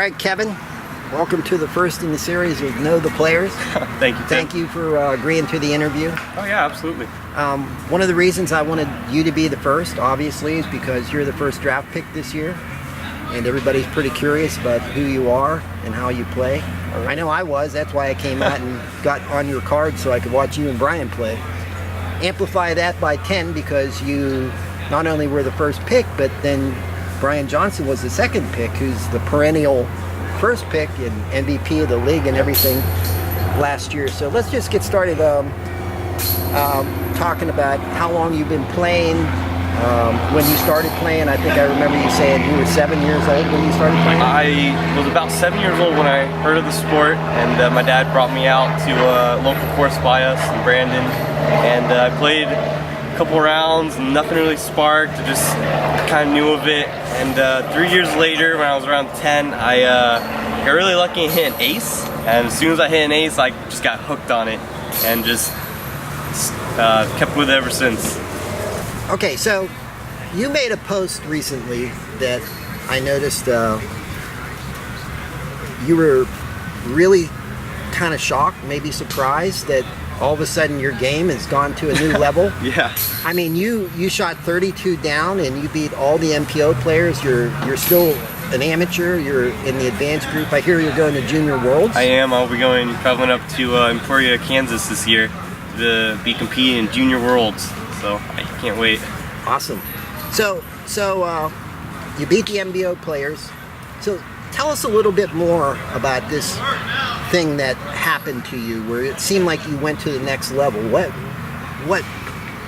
right, Kevin, welcome to the first in the series of Know the Players. Thank you, Tim. Thank you for agreeing to the interview. Oh yeah, absolutely. One of the reasons I wanted you to be the first, obviously, is because you're the first draft pick this year, and everybody's pretty curious about who you are and how you play. I know I was. That's why I came out and got on your card so I could watch you and Brian play. Amplify that by 10 because you not only were the first pick, but then Brian Johnson was the second pick, who's the perennial first pick and MVP of the league and everything last year. So let's just get started talking about how long you've been playing. When you started playing, I think I remember you saying you were 7 years old when you started playing. I was about 7 years old when I heard of the sport, and my dad brought me out to a local course by us in Brandon, and I played a couple rounds and nothing really sparked. I just kind of knew of it, and 3 years later, when I was around 10, I got really lucky and hit an ace, and as soon as I hit an ace, I just got hooked on it and just kept with it ever since. Okay, so you made a post recently that I noticed you were really kind of shocked, maybe surprised that all of a sudden your game has gone to a new level. Yeah. I mean, you shot 32 down and you beat all the MPO players. You're still an amateur. You're in the advanced group. I hear you're going to Junior Worlds. I am. I'll be traveling up to Emporia, Kansas this year to be competing in Junior Worlds. So I can't wait. Awesome. So you beat the MBO players. So tell us a little bit more about this thing that happened to you, where it seemed like you went to the next level. What?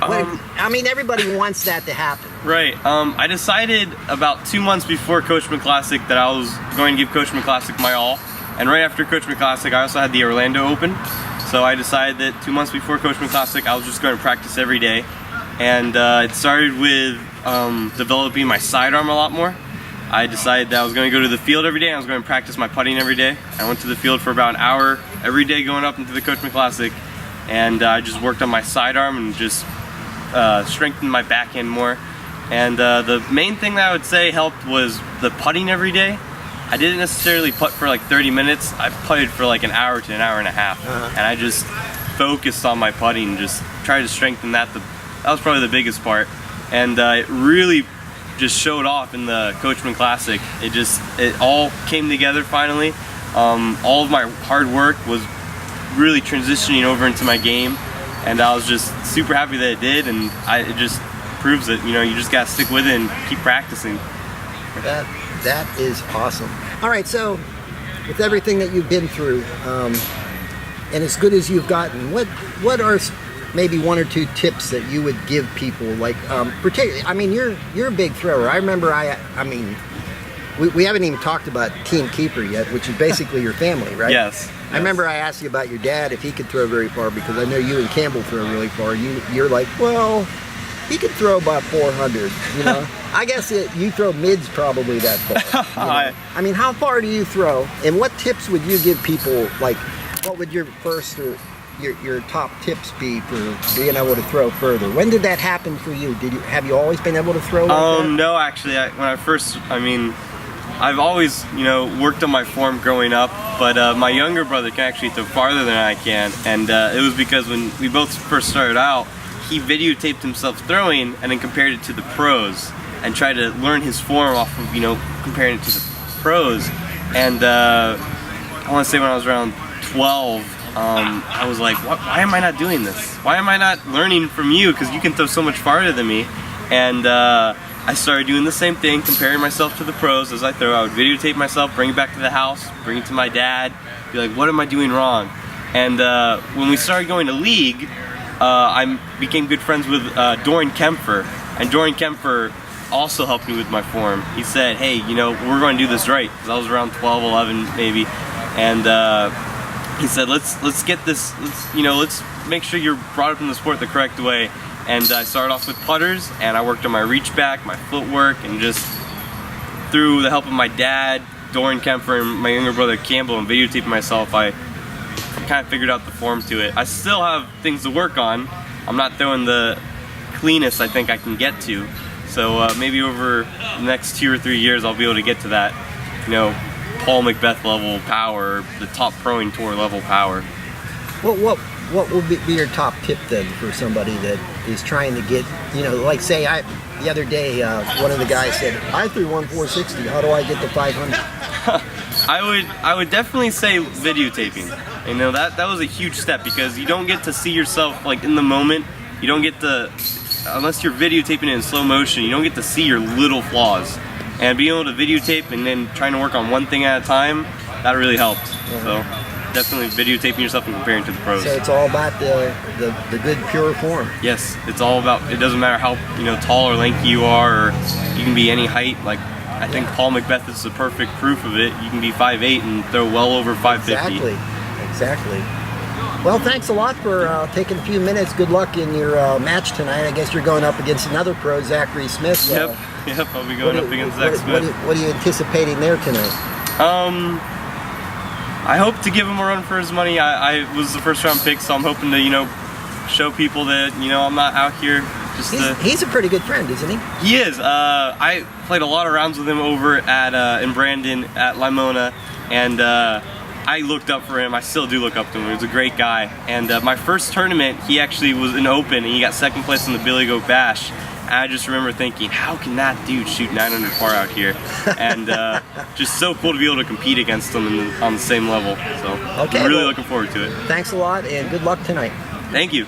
I mean, everybody wants that to happen. Right. I decided about 2 months before Coachman Classic that I was going to give Coachman Classic my all, and right after Coachman Classic, I also had the Orlando Open. So I decided that 2 months before Coachman Classic, I was just going to practice every day. And it started with developing my sidearm a lot more. I decided that I was going to go to the field every day and I was going to practice my putting every day. I went to the field for about an hour every day going up into the Coachman Classic, and I just worked on my sidearm and just strengthened my backhand more. And the main thing that I would say helped was the putting every day. I didn't necessarily putt for like 30 minutes. I putted for like an hour to an hour and a half. And I just focused on my putting and just tried to strengthen that. That was probably the biggest part, and it really just showed off in the Coachman Classic. It all came together finally. All of my hard work was really transitioning over into my game, and I was just super happy that it did. And it just proves that you just gotta stick with it and keep practicing. That is awesome. All right, so with everything that you've been through, and as good as you've gotten, what are maybe one or two tips that you would give people, like particularly, I mean, you're a big thrower. I remember I mean we haven't even talked about Team Kiefer yet, which is basically your family, right? Yes. I remember I asked you about your dad, if he could throw very far, because I know you and Campbell throw really far. You're like, well, he could throw about 400, I guess you throw mids probably that far. I mean, how far do you throw, and what tips would you give people? Like, what would your first or your top tips be for being able to throw further? When did that happen for you? Have you always been able to throw like that? No, actually, I've always, worked on my form growing up, but my younger brother can actually throw farther than I can, and it was because when we both first started out, he videotaped himself throwing and then compared it to the pros and tried to learn his form off of, comparing it to the pros. And I want to say when I was around 12, I was like, why am I not doing this? Why am I not learning from you? Because you can throw so much farther than me. And I started doing the same thing, comparing myself to the pros as I throw. I would videotape myself, bring it back to the house, bring it to my dad, be like, what am I doing wrong? And when we started going to league, I became good friends with Dorian Kiefer. And Dorian Kiefer also helped me with my form. He said, hey, we're going to do this right. Because I was around 12, 11 maybe. And he said, let's get this, let's make sure you're brought up in the sport the correct way. And I started off with putters, and I worked on my reach back, my footwork, and just through the help of my dad, Dorian Kiefer, and my younger brother Campbell, and videotaping myself, I kind of figured out the form to it. I still have things to work on. I'm not throwing the cleanest I think I can get to. So maybe over the next 2 or 3 years I'll be able to get to that, Paul Macbeth level power, the top throwing tour level power. What will be your top tip then for somebody that is trying to get, you know, like say the other day one of the guys said, I threw one 460, how do I get to 500? I would definitely say videotaping. You know, that was a huge step, because you don't get to see yourself like in the moment. You don't get to, unless you're videotaping it in slow motion, you don't get to see your little flaws. And being able to videotape and then trying to work on one thing at a time, that really helped. So definitely videotaping yourself and comparing to the pros. So it's all about the good pure form. Yes, it's all about, it doesn't matter how, you know, tall or lanky you are, or you can be any height. Like, I think Paul Macbeth is the perfect proof of it. You can be 5'8" and throw well over 550. Exactly. Well, thanks a lot for taking a few minutes. Good luck in your match tonight. I guess you're going up against another pro, Zachary Smith. Yep, I'll be going up against Zach Smith. What are you anticipating there tonight? I hope to give him a run for his money. I was the first round pick, so I'm hoping to, you know, show people that, you know, I'm not out here just he's a pretty good friend, isn't he? He is. I played a lot of rounds with him over at in Brandon at Limona, and I looked up for him. I still do look up to him. He was a great guy. And my first tournament, he actually was an open, and he got second place in the Billy Goat Bash. And I just remember thinking, how can that dude shoot 900 par out here? And just so cool to be able to compete against him on the same level. So I'm really looking forward to it. Thanks a lot, and good luck tonight. Thank you.